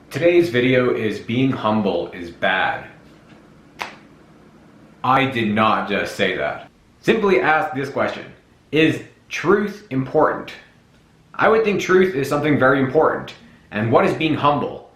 Today's video is being humble is bad. I did not just say that. Simply ask this question: is truth important? I would think truth is something very important. And what is being humble?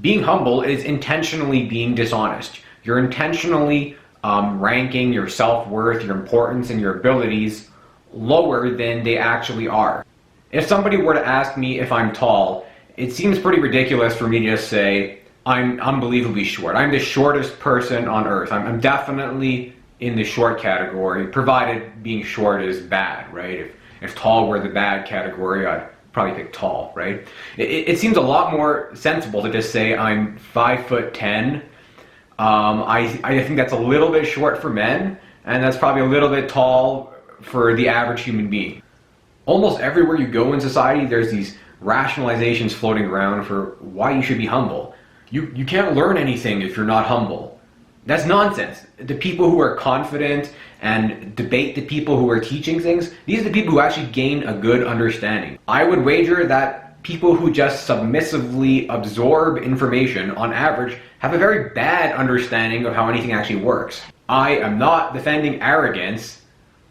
Being humble is intentionally being dishonest. You're intentionally ranking your self-worth, your importance, and your abilities lower than they actually are. If somebody were to ask me if I'm tall, it seems pretty ridiculous for me to just say, I'm unbelievably short. I'm the shortest person on earth. I'm definitely in the short category, provided being short is bad, right? If tall were the bad category, I'd probably pick tall, right? It seems a lot more sensible to just say I'm 5'10". I think that's a little bit short for men, and that's probably a little bit tall for the average human being. Almost everywhere you go in society, there's these rationalizations floating around for why you should be humble. You can't learn anything if you're not humble. That's nonsense. The people who are confident and debate the people who are teaching things, these are the people who actually gain a good understanding. I would wager that people who just submissively absorb information, on average, have a very bad understanding of how anything actually works. I am not defending arrogance.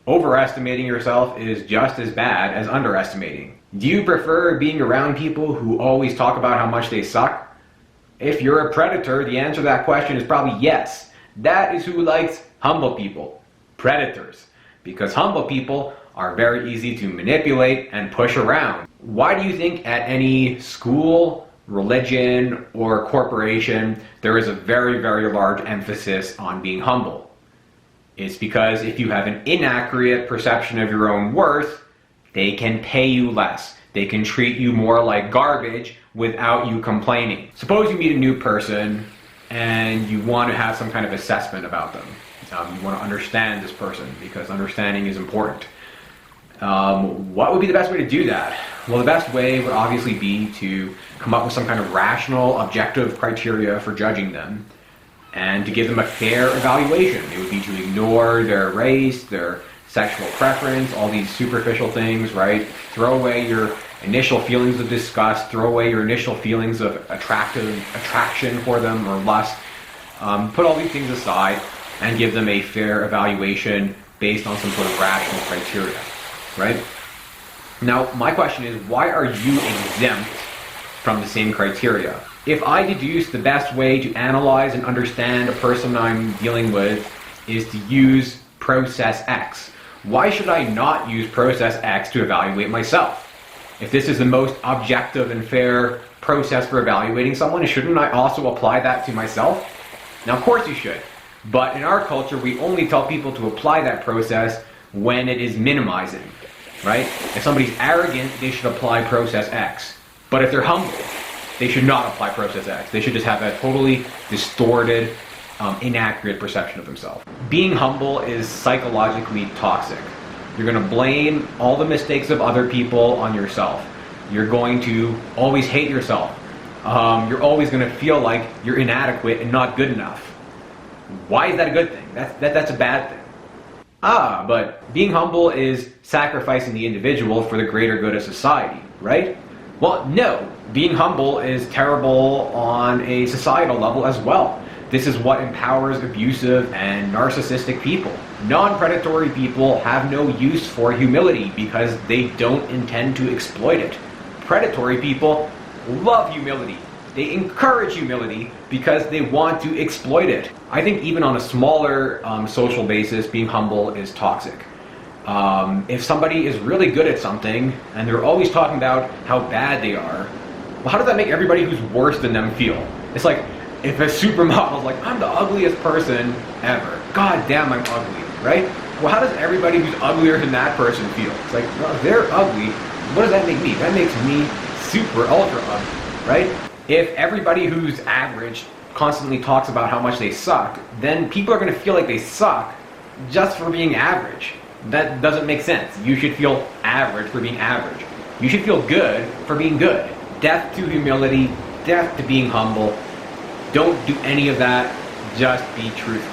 Overestimating yourself is just as bad as underestimating. Do you prefer being around people who always talk about how much they suck? If you're a predator, the answer to that question is probably yes. That is who likes humble people. Predators. Because humble people are very easy to manipulate and push around. Why do you think at any school, religion, or corporation there is a very, very large emphasis on being humble? It's because if you have an inaccurate perception of your own worth, they can pay you less. They can treat you more like garbage without you complaining. Suppose you meet a new person and you want to have some kind of assessment about them. You want to understand this person because understanding is important. What would be the best way to do that? Well, the best way would obviously be to come up with some kind of rational, objective criteria for judging them and to give them a fair evaluation. It would be to ignore their race, their sexual preference, all these superficial things, right? Throw away your initial feelings of disgust, throw away your initial feelings of attraction for them or lust. Put all these things aside and give them a fair evaluation based on some sort of rational criteria, right? Now, my question is, why are you exempt from the same criteria? If I deduce the best way to analyze and understand a person I'm dealing with is to use process X, why should I not use process X to evaluate myself? If this is the most objective and fair process for evaluating someone, shouldn't I also apply that to myself? Now, of course you should. But in our culture, we only tell people to apply that process when it is minimizing, right? If somebody's arrogant, they should apply process X. But if they're humble, they should not apply process X. They should just have a totally distorted, inaccurate perception of themselves. Being humble is psychologically toxic. You're going to blame all the mistakes of other people on yourself. You're going to always hate yourself. You're always going to feel like you're inadequate and not good enough. Why is that a good thing? That's a bad thing. But being humble is sacrificing the individual for the greater good of society, right? Well, no. Being humble is terrible on a societal level as well. This is what empowers abusive and narcissistic people. Non-predatory people have no use for humility because they don't intend to exploit it. Predatory people love humility. They encourage humility because they want to exploit it. I think even on a smaller social basis, being humble is toxic. If somebody is really good at something and they're always talking about how bad they are, well, how does that make everybody who's worse than them feel? It's like if a supermodel's like, I'm the ugliest person ever. God damn, I'm ugly, right? Well, how does everybody who's uglier than that person feel? It's like, well, if they're ugly, what does that make me? That makes me super ultra ugly, right? If everybody who's average constantly talks about how much they suck, then people are going to feel like they suck just for being average. That doesn't make sense. You should feel average for being average. You should feel good for being good. Death to humility, death to being humble. Don't do any of that. Just be truthful.